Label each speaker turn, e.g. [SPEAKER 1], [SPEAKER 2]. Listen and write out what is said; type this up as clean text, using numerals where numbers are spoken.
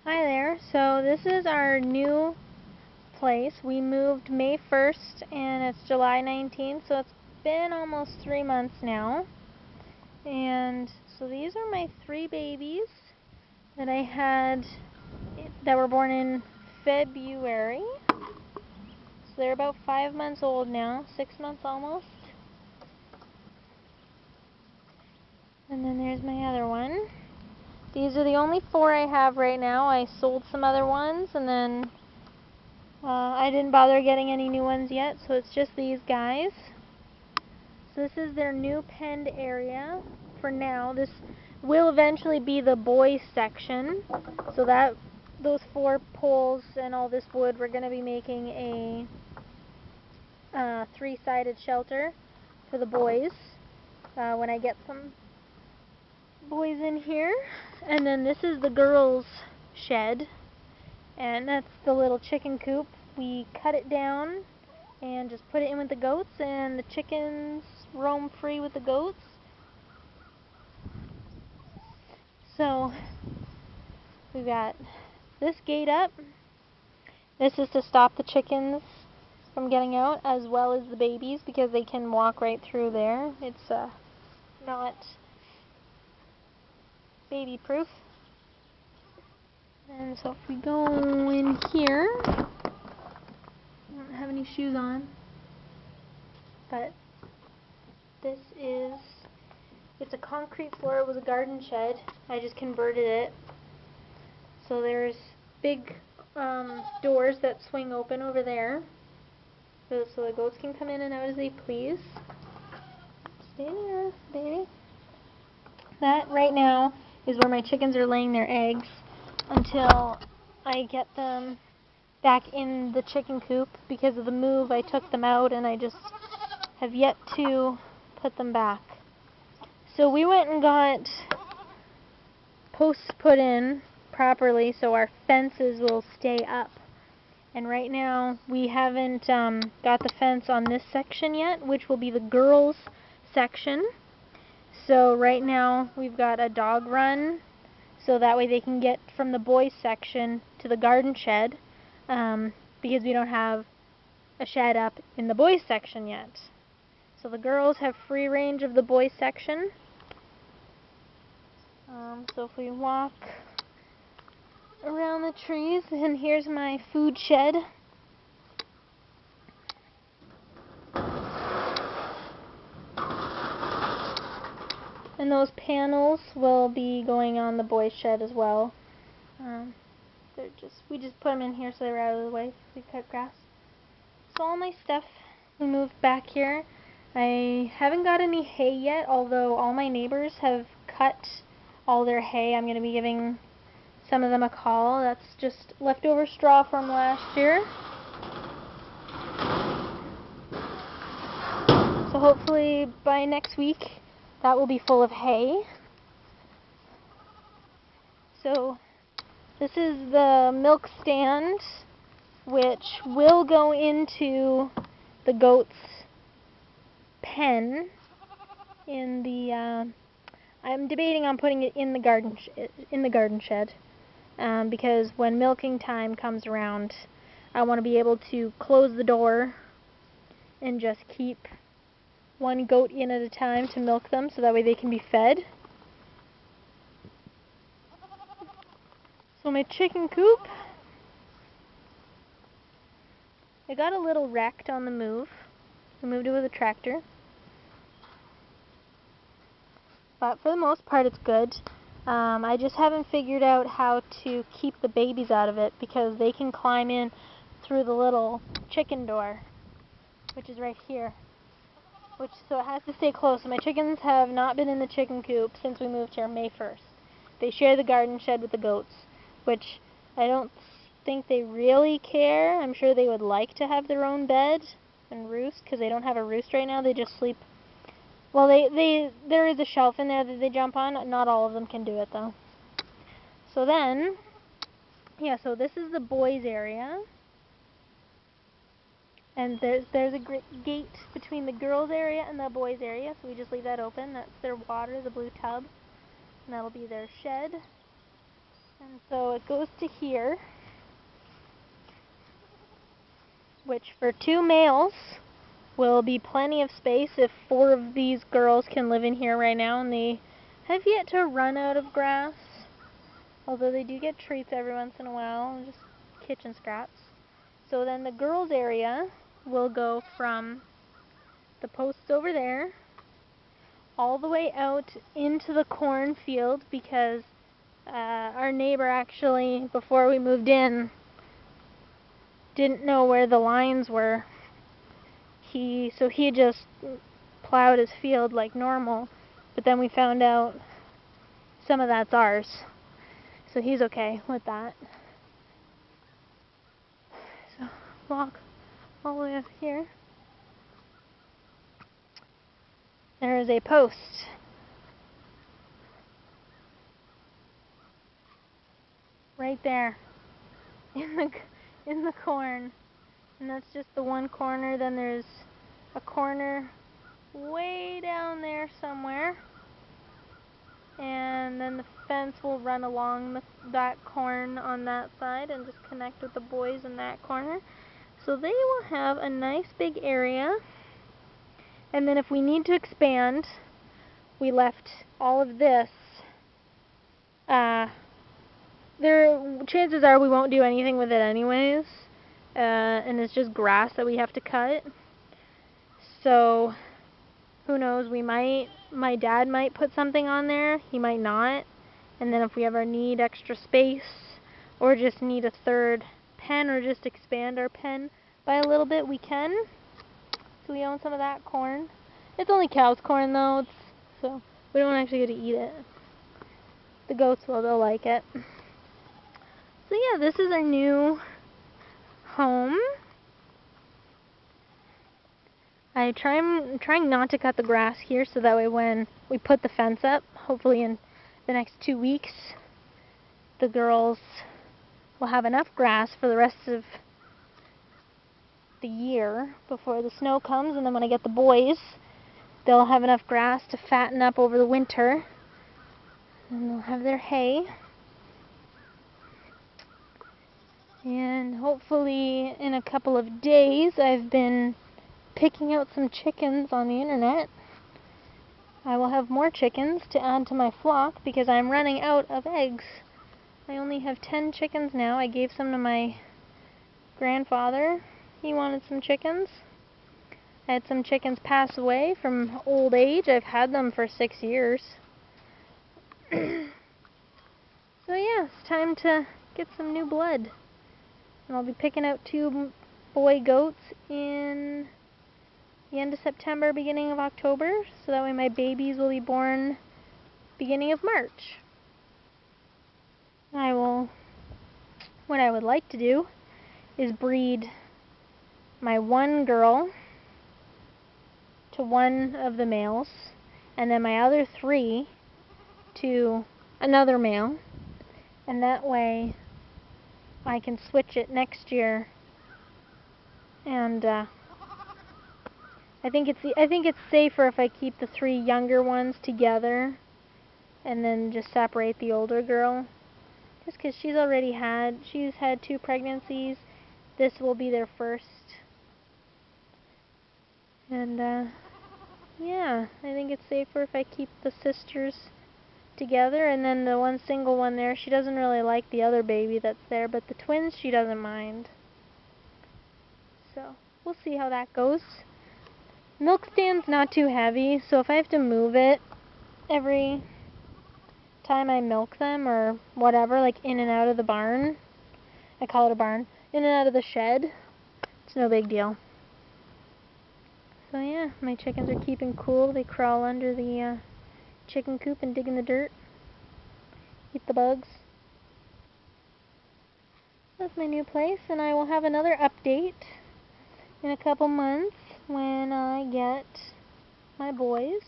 [SPEAKER 1] Hi there. So this is our new place. We moved May 1st and it's July 19th, so it's been almost 3 months now. And so these are my 3 babies that I had that were born in February. So they're about 5 months old now, 6 months almost. And then there's my other one. These are the only 4 I have right now. I sold some other ones and then I didn't bother getting any new ones yet, so it's just these guys. So this is their new penned area for now. This will eventually be the boys section. So that those 4 poles and all this wood, we're going to be making a 3-sided shelter for the boys when I get some boys in here. And then this is the girls' shed. And that's the little chicken coop. We cut it down and just put it in with the goats, and the chickens roam free with the goats. So we've got this gate up. This is to stop the chickens from getting out, as well as the babies, because they can walk right through there. It's not baby proof. And so if we go in here, I don't have any shoes on, but this is, it's a concrete floor. It was a garden shed. I just converted it. So there's big doors that swing open over there. So the goats can come in and out as they please. Stay there, baby. That right now is where my chickens are laying their eggs until I get them back in the chicken coop. Because of the move, I took them out and I just have yet to put them back. So we went and got posts put in properly so our fences will stay up. And right now we haven't got the fence on this section yet, which will be the girls section. So right now we've got a dog run, so that way they can get from the boys section to the garden shed, because we don't have a shed up in the boys section yet. So the girls have free range of the boys section. So if we walk around the trees, and here's my food shed. And those panels will be going on the boys shed as well. We just put them in here so they're out of the way. We cut grass. So all my stuff we moved back here. I haven't got any hay yet, although all my neighbors have cut all their hay. I'm going to be giving some of them a call. That's just leftover straw from last year. So hopefully by next week that will be full of hay. So this is the milk stand, which will go into the goats' pen. I'm debating on putting it in the garden shed, because when milking time comes around, I want to be able to close the door and just keep one goat in at a time to milk them, so that way they can be fed. So my chicken coop, it got a little wrecked on the move. We moved it with a tractor. But for the most part it's good. I just haven't figured out how to keep the babies out of it, because they can climb in through the little chicken door, which is right here. So it has to stay closed. So my chickens have not been in the chicken coop since we moved here May 1st. They share the garden shed with the goats, which I don't think they really care. I'm sure they would like to have their own bed and roost, because they don't have a roost right now. They just sleep. Well, there is a shelf in there that they jump on. Not all of them can do it though. So then, yeah, so this is the boys area. And there's a gate between the girls area and the boys area, so we just leave that open. That's their water, the blue tub. And that'll be their shed. And so it goes to here, which for 2 males will be plenty of space if 4 of these girls can live in here right now, and they have yet to run out of grass, although they do get treats every once in a while, just kitchen scraps. So then the girls' area will go from the posts over there all the way out into the cornfield, because our neighbor actually, before we moved in, didn't know where the lines were. So he just plowed his field like normal, but then we found out some of that's ours, so he's okay with that. So walk all the way up here. There is a post. Right there in the corn. And that's just the one corner. Then there's a corner way down there somewhere. And then the fence will run along that corn on that side and just connect with the boys in that corner. So they will have a nice big area. And then if we need to expand, we left all of this. Chances are we won't do anything with it anyways. And it's just grass that we have to cut. So who knows, my dad might put something on there, he might not. And then if we ever need extra space, or just need a third pen, or just expand our pen by a little bit, we can. So we own some of that corn. It's only cow's corn though, so we don't actually get to eat it. The goats will, they'll like it. So yeah, this is our new home. I'm trying not to cut the grass here, so that way when we put the fence up, hopefully in the next 2 weeks, the girls will have enough grass for the rest of the year before the snow comes, and then when I get the boys, they'll have enough grass to fatten up over the winter, and they'll have their hay. And hopefully in a couple of days, I've been picking out some chickens on the internet. I will have more chickens to add to my flock because I'm running out of eggs. I only have 10 chickens now. I gave some to my grandfather. He wanted some chickens. I had some chickens pass away from old age. I've had them for 6 years. So yeah, it's time to get some new blood. And I'll be picking out 2 boy goats in the end of September, beginning of October, so that way my babies will be born beginning of March. What I would like to do is breed my one girl to one of the males, and then my other 3 to another male, and that way I can switch it next year. And I think it's safer if I keep the 3 younger ones together and then just separate the older girl, just because she's had 2 pregnancies. This will be their first. And yeah, I think it's safer if I keep the sisters together, and then the one single one there, she doesn't really like the other baby that's there, but the twins she doesn't mind. So we'll see how that goes. Milk stand's not too heavy, so if I have to move it every time I milk them or whatever, like in and out of the barn, I call it a barn, in and out of the shed, it's no big deal. So yeah, my chickens are keeping cool. They crawl under the chicken coop and dig in the dirt, eat the bugs. That's my new place, and I will have another update in a couple months when I get my boys.